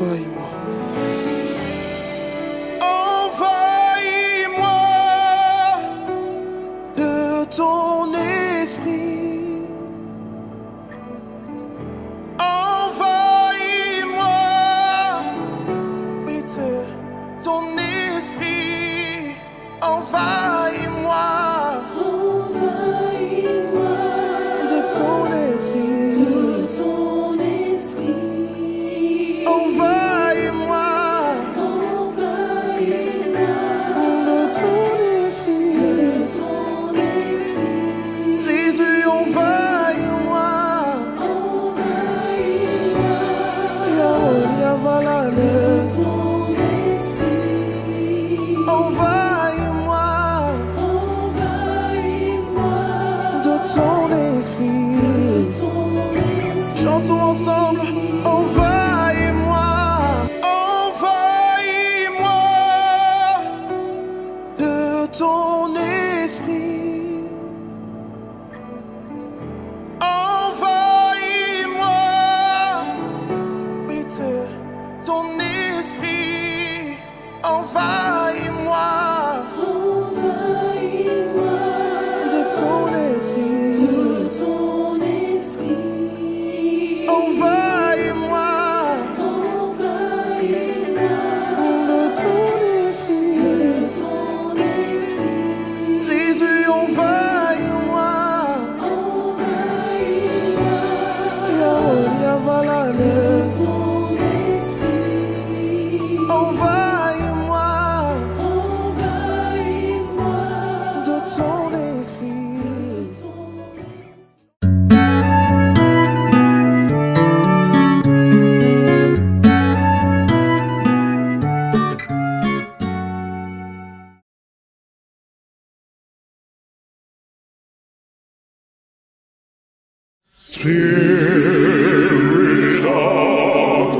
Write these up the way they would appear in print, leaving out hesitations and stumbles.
envahis-moi. Envahis-moi de ton esprit. Envahis-moi, oui, de ton esprit. Envahis-moi. Envahis-moi De ton esprit. de ton esprit. Envahis-moi. Envahis-moi De ton esprit. de ton esprit. Jésus, envahis-moi. Envahis-moi Yaonia de Valade. ton esprit. Envahis-moi. Envahis-moi De ton esprit. ton esprit. Chantons ensemble. Envahis-moi. Envahis-moi. De ton esprit. Envahis-moi. Oui, de ton esprit. Envahis-moi. Envahis-moi De ton esprit. de ton esprit. Envahis-moi. Envahis-moi De ton esprit. de ton esprit. Jésus, envahis-moi. Envahis-moi Yaonia de Valade. ton esprit. Envahis-moi. Envahis-moi De ton esprit. Spirit of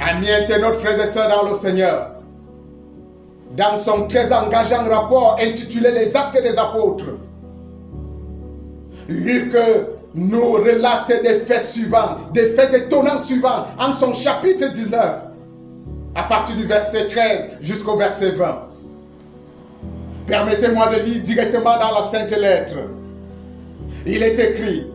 Amis internautes, frères et sœurs dans le Seigneur, dans son très engageant rapport intitulé Les Actes des Apôtres, Luc nous relate des faits suivants, des faits étonnants suivants en son chapitre 19, à partir du verset 13 jusqu'au verset 20. Permettez-moi de lire directement dans la Sainte Lettre. Il est écrit: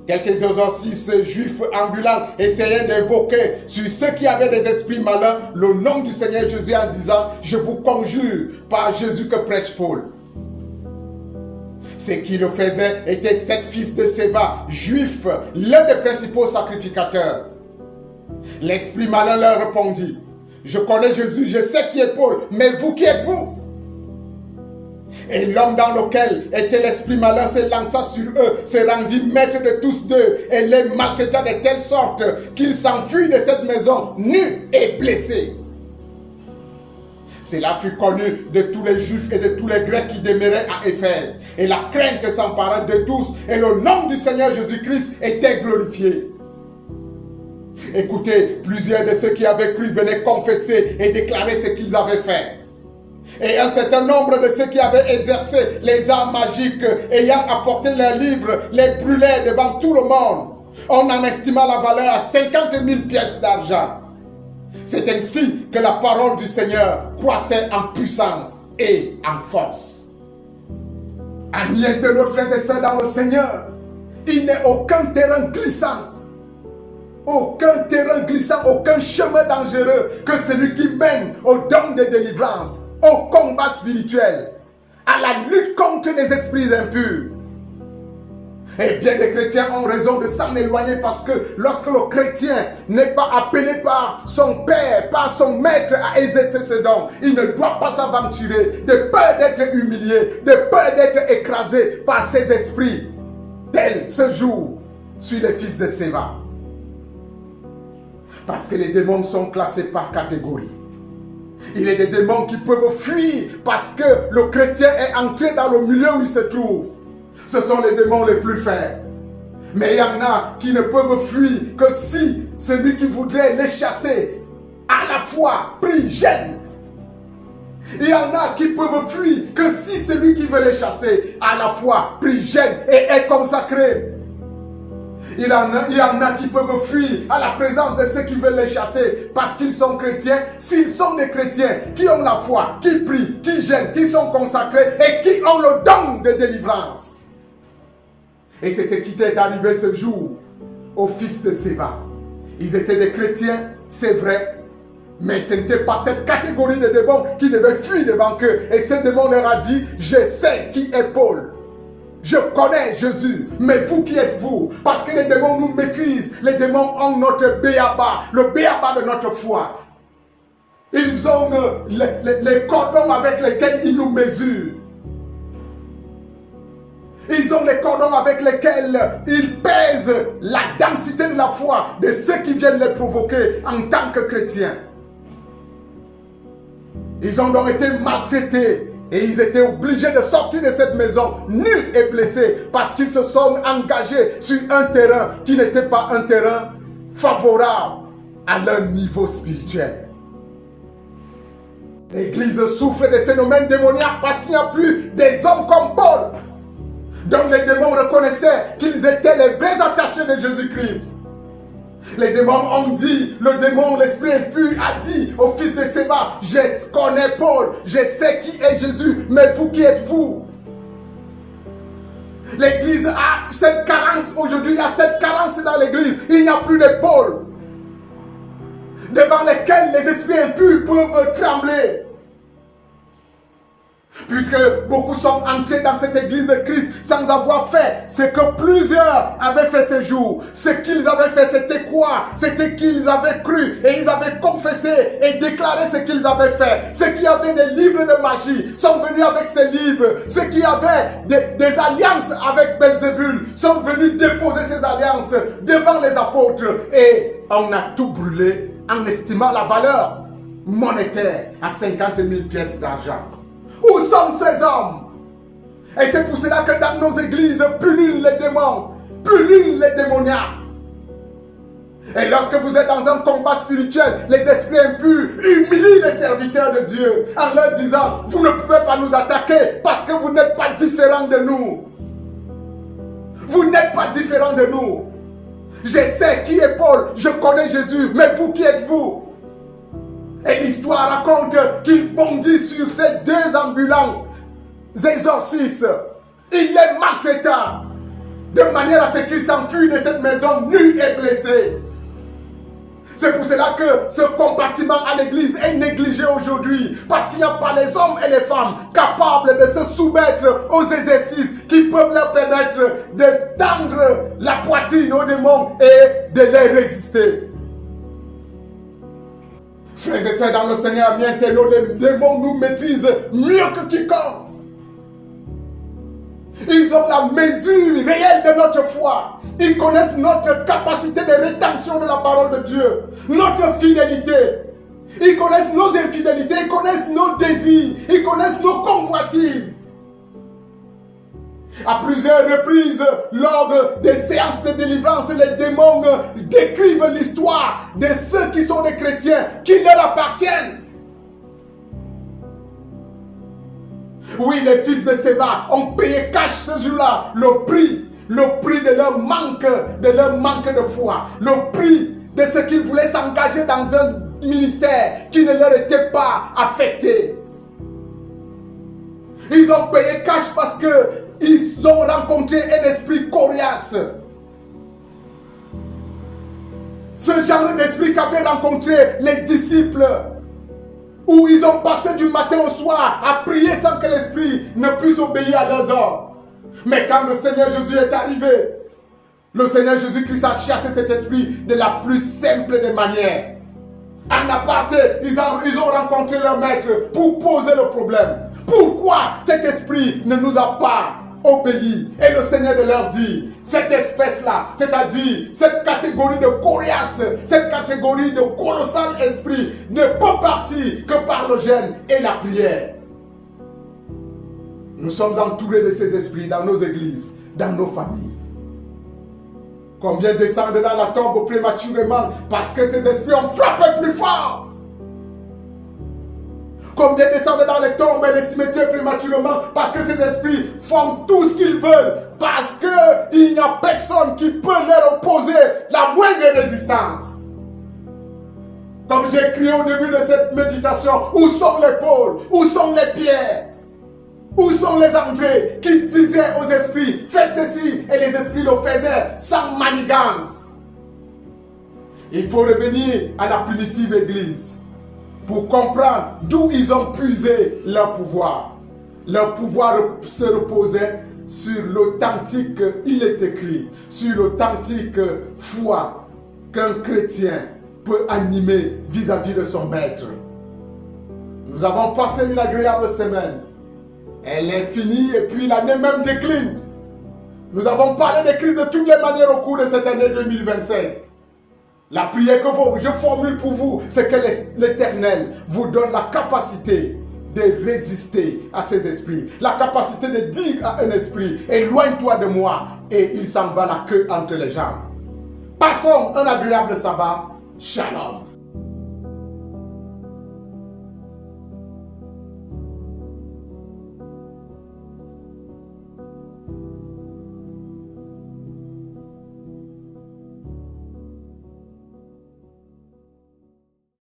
quelques exorcistes juifs ambulants essayaient d'invoquer sur ceux qui avaient des esprits malins le nom du Seigneur Jésus en disant: je vous conjure par Jésus que prêche Paul. Ceux qui le faisaient étaient 7 fils de Séva, juifs, l'un des principaux sacrificateurs. L'esprit malin leur répondit: je connais Jésus, je sais qui est Paul, mais vous qui êtes-vous? Et l'homme dans lequel était l'esprit malin se lança sur eux, se rendit maître de tous deux et les maltraita de telle sorte qu'ils s'enfuirent de cette maison nus et blessés. Cela fut connu de tous les Juifs et de tous les Grecs qui demeuraient à Éphèse. Et la crainte s'empara de tous et le nom du Seigneur Jésus-Christ était glorifié. Écoutez, plusieurs de ceux qui avaient cru venaient confesser et déclarer ce qu'ils avaient fait. Et un certain nombre de ceux qui avaient exercé les arts magiques, ayant apporté leurs livres, les brûlaient devant tout le monde. On en estima la valeur à 50 000 pièces d'argent. C'est ainsi que la parole du Seigneur croissait en puissance et en force. Amis internautes, frères et sœurs dans le Seigneur, il n'est aucun terrain glissant, aucun chemin dangereux que celui qui mène au don de délivrance, au combat spirituel, à la lutte contre les esprits impurs. Et bien des chrétiens ont raison de s'en éloigner parce que lorsque le chrétien n'est pas appelé par son père, par son maître à exercer ce don, il ne doit pas s'aventurer de peur d'être humilié, de peur d'être écrasé par ces esprits, tel ce jour sur les fils de Séva. Parce que les démons sont classés par catégorie. Il y a des démons qui peuvent fuir parce que le chrétien est entré dans le milieu où il se trouve. Ce sont les démons les plus faibles. Mais il y en a qui ne peuvent fuir que si celui qui voudrait les chasser à la fois prie, gêne. Il y en a qui peuvent fuir que si celui qui veut les chasser à la fois prie, gêne et est consacré. Il y en a qui peuvent fuir à la présence de ceux qui veulent les chasser parce qu'ils sont chrétiens. S'ils sont des chrétiens qui ont la foi, qui prient, qui gênent, qui sont consacrés et qui ont le don de délivrance. Et c'est ce qui t'est arrivé ce jour aux fils de Séva. Ils étaient des chrétiens, c'est vrai, mais ce n'était pas cette catégorie de démons qui devait fuir devant eux. Et ce démon leur a dit: je sais qui est Paul. Je connais Jésus, mais vous qui êtes-vous? Parce que les démons nous maîtrisent. Les démons ont notre béaba, le béaba de notre foi. Ils ont les cordons avec lesquels ils nous mesurent. Ils ont les cordons avec lesquels ils pèsent la densité de la foi de ceux qui viennent les provoquer en tant que chrétiens. Ils ont donc été maltraités. Et ils étaient obligés de sortir de cette maison nus et blessés parce qu'ils se sont engagés sur un terrain qui n'était pas un terrain favorable à leur niveau spirituel. L'Église souffre des phénomènes démoniaques parce qu'il n'y a plus des hommes comme Paul. Donc les démons reconnaissaient qu'ils étaient les vrais attachés de Jésus-Christ. Les démons ont dit, l'esprit impur a dit au fils de Séva: je connais Paul, je sais qui est Jésus, mais vous qui êtes-vous? L'église a cette carence aujourd'hui, il y a cette carence dans l'église, il n'y a plus de Paul, devant lesquels les esprits impurs peuvent trembler. Puisque beaucoup sont entrés dans cette église de Christ sans avoir fait ce que plusieurs avaient fait ce jour. Ce qu'ils avaient fait, c'était quoi? C'était qu'ils avaient cru et ils avaient confessé et déclaré ce qu'ils avaient fait. Ceux qui avaient des livres de magie sont venus avec ces livres. Ceux qui avaient des alliances avec Belzébul sont venus déposer ces alliances devant les apôtres. Et on a tout brûlé en estimant la valeur monétaire à 50 000 pièces d'argent. Où sont ces hommes? Et c'est pour cela que dans nos églises pullulent les démons, pullulent les démoniaques. Et lorsque vous êtes dans un combat spirituel, les esprits impurs humilient les serviteurs de Dieu en leur disant, vous ne pouvez pas nous attaquer parce que vous n'êtes pas différents de nous. Vous n'êtes pas différents de nous. Je sais qui est Paul, je connais Jésus, mais vous, qui êtes-vous? Et l'histoire raconte qu'il bondit sur ces deux ambulants exorcistes. Il les maltraita de manière à ce qu'ils s'enfuient de cette maison nus et blessés. C'est pour cela que ce compartiment à l'église est négligé aujourd'hui. Parce qu'il n'y a pas les hommes et les femmes capables de se soumettre aux exercices qui peuvent leur permettre de tendre la poitrine aux démons et de les résister. Frères et sœurs dans le Seigneur, bientôt les démons nous maîtrisent mieux que quiconque. Ils ont la mesure réelle de notre foi. Ils connaissent notre capacité de rétention de la parole de Dieu, notre fidélité. Ils connaissent nos infidélités, ils connaissent nos désirs, ils connaissent nos convoitises. À plusieurs reprises, lors des séances de délivrance, les démons décrivent l'histoire de ceux qui sont des chrétiens, qui leur appartiennent. Oui, les fils de Séva ont payé cash ce jour-là le prix de leur manque de foi, le prix de ce qu'ils voulaient s'engager dans un ministère qui ne leur était pas affecté. Ils ont payé cash parce qu'ils ont rencontré un esprit coriace. Ce genre d'esprit qu'avaient rencontré les disciples, où ils ont passé du matin au soir à prier sans que l'esprit ne puisse obéir à leurs ordres. Mais quand le Seigneur Jésus est arrivé, le Seigneur Jésus-Christ a chassé cet esprit de la plus simple des manières. En aparté, ils ont rencontré leur maître pour poser le problème. Pourquoi cet esprit ne nous a pas obéi? Et le Seigneur de leur dit, cette espèce-là, c'est-à-dire cette catégorie de coriace, cette catégorie de colossal esprit, ne peut partir que par le jeûne et la prière. Nous sommes entourés de ces esprits dans nos églises, dans nos familles. Combien descendent dans la tombe prématurément parce que ces esprits ont frappé plus fort? Combien descendent dans les tombes et les cimetières prématurément parce que ces esprits font tout ce qu'ils veulent, parce qu'il n'y a personne qui peut leur opposer la moindre résistance. Comme j'ai crié au début de cette méditation, où sont les Paul? Où sont les Pierre? Où sont les André qui disaient aux esprits, faites ceci, et les esprits le faisaient sans manigance? Il faut revenir à la primitive église pour comprendre d'où ils ont puisé leur pouvoir. Leur pouvoir se reposait sur l'authentique, il est écrit, sur l'authentique foi qu'un chrétien peut animer vis-à-vis de son maître. Nous avons passé une agréable semaine. Elle est finie et puis l'année même décline. Nous avons parlé des crises de toutes les manières au cours de cette année 2025. La prière que je formule pour vous, c'est que l'Éternel vous donne la capacité de résister à ces esprits. La capacité de dire à un esprit, éloigne-toi de moi, et il s'en va la queue entre les jambes. Passons un agréable sabbat. Shalom.